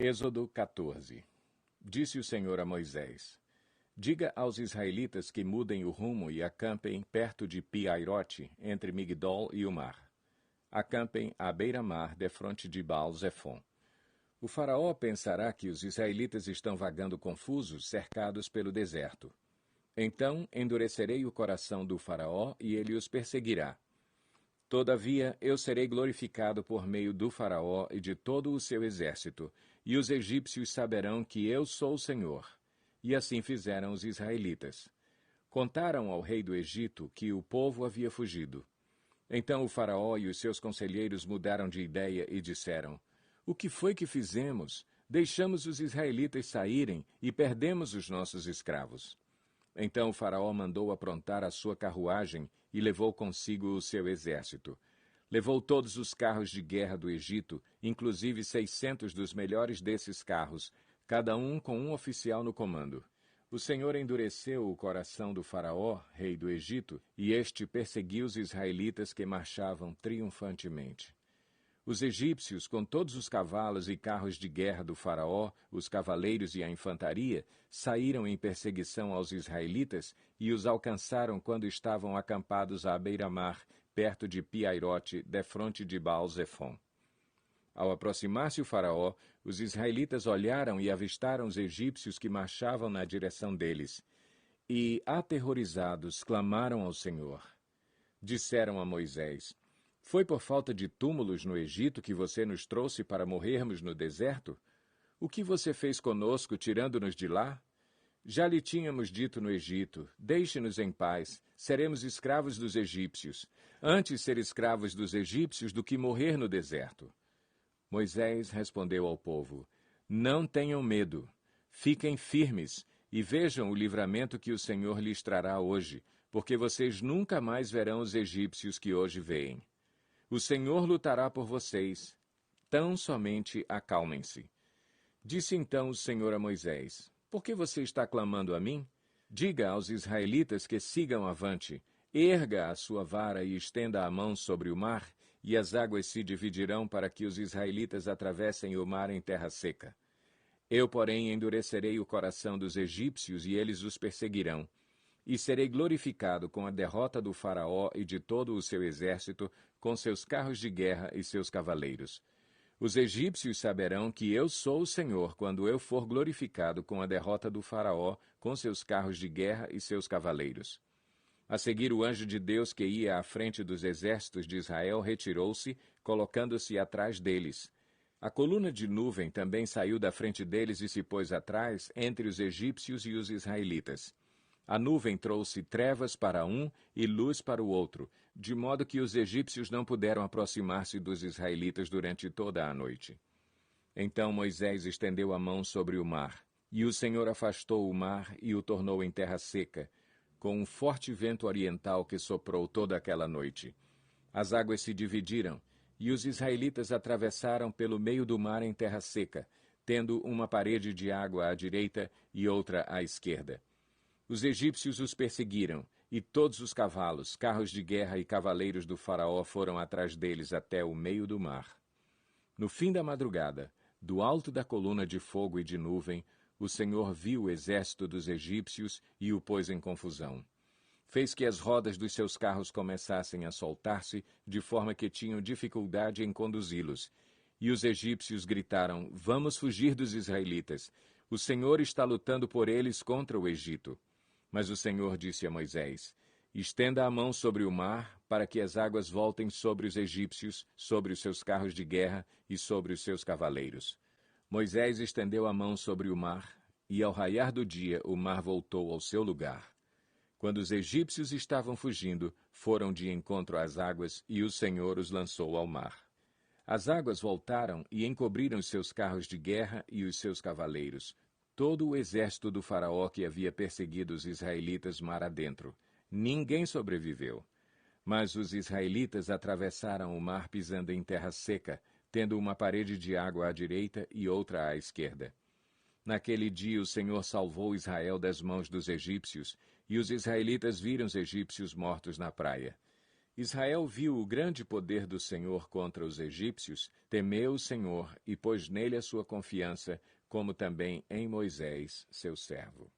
Êxodo 14. Disse o Senhor a Moisés: Diga aos israelitas que mudem o rumo e acampem perto de Pi-Hairote, entre Migdol e o mar. Acampem à beira-mar, defronte de Baal-Zefon. O faraó pensará que os israelitas estão vagando confusos, cercados pelo deserto. Então endurecerei o coração do faraó e ele os perseguirá. Todavia, eu serei glorificado por meio do faraó e de todo o seu exército, e os egípcios saberão que eu sou o Senhor. E assim fizeram os israelitas. Contaram ao rei do Egito que o povo havia fugido. Então o faraó e os seus conselheiros mudaram de ideia e disseram: O que foi que fizemos? Deixamos os israelitas saírem e perdemos os nossos escravos. Então o faraó mandou aprontar a sua carruagem e levou consigo o seu exército. Levou todos os carros de guerra do Egito, inclusive 600 dos melhores desses carros, cada um com um oficial no comando. O Senhor endureceu o coração do faraó, rei do Egito, e este perseguiu os israelitas que marchavam triunfantemente. Os egípcios, com todos os cavalos e carros de guerra do faraó, os cavaleiros e a infantaria, saíram em perseguição aos israelitas e os alcançaram quando estavam acampados à beira-mar, perto de Pi-Hairote, defronte de Baal-Zefon. Ao aproximar-se o faraó, os israelitas olharam e avistaram os egípcios que marchavam na direção deles. E, aterrorizados, clamaram ao Senhor. Disseram a Moisés: Foi por falta de túmulos no Egito que você nos trouxe para morrermos no deserto? O que você fez conosco, tirando-nos de lá? Já lhe tínhamos dito no Egito: Deixe-nos em paz, seremos escravos dos egípcios. Antes ser escravos dos egípcios do que morrer no deserto. Moisés respondeu ao povo: Não tenham medo. Fiquem firmes e vejam o livramento que o Senhor lhes trará hoje, porque vocês nunca mais verão os egípcios que hoje veem. O Senhor lutará por vocês. Tão somente acalmem-se. Disse então o Senhor a Moisés: Por que você está clamando a mim? Diga aos israelitas que sigam avante. Erga a sua vara e estenda a mão sobre o mar, e as águas se dividirão para que os israelitas atravessem o mar em terra seca. Eu, porém, endurecerei o coração dos egípcios e eles os perseguirão. E serei glorificado com a derrota do faraó e de todo o seu exército, com seus carros de guerra e seus cavaleiros. Os egípcios saberão que eu sou o Senhor quando eu for glorificado com a derrota do faraó, com seus carros de guerra e seus cavaleiros. A seguir, o anjo de Deus que ia à frente dos exércitos de Israel retirou-se, colocando-se atrás deles. A coluna de nuvem também saiu da frente deles e se pôs atrás, entre os egípcios e os israelitas. A nuvem trouxe trevas para um e luz para o outro, de modo que os egípcios não puderam aproximar-se dos israelitas durante toda a noite. Então Moisés estendeu a mão sobre o mar, e o Senhor afastou o mar e o tornou em terra seca, com um forte vento oriental que soprou toda aquela noite. As águas se dividiram, e os israelitas atravessaram pelo meio do mar em terra seca, tendo uma parede de água à direita e outra à esquerda. Os egípcios os perseguiram, e todos os cavalos, carros de guerra e cavaleiros do faraó foram atrás deles até o meio do mar. No fim da madrugada, do alto da coluna de fogo e de nuvem, o Senhor viu o exército dos egípcios e o pôs em confusão. Fez que as rodas dos seus carros começassem a soltar-se, de forma que tinham dificuldade em conduzi-los. E os egípcios gritaram: Vamos fugir dos israelitas. O Senhor está lutando por eles contra o Egito. Mas o Senhor disse a Moisés: Estenda a mão sobre o mar, para que as águas voltem sobre os egípcios, sobre os seus carros de guerra e sobre os seus cavaleiros. Moisés estendeu a mão sobre o mar, e ao raiar do dia o mar voltou ao seu lugar. Quando os egípcios estavam fugindo, foram de encontro às águas, e o Senhor os lançou ao mar. As águas voltaram e encobriram os seus carros de guerra e os seus cavaleiros, todo o exército do faraó que havia perseguido os israelitas mar adentro. Ninguém sobreviveu. Mas os israelitas atravessaram o mar pisando em terra seca, tendo uma parede de água à direita e outra à esquerda. Naquele dia o Senhor salvou Israel das mãos dos egípcios, e os israelitas viram os egípcios mortos na praia. Israel viu o grande poder do Senhor contra os egípcios, temeu o Senhor e pôs nele a sua confiança, como também em Moisés, seu servo.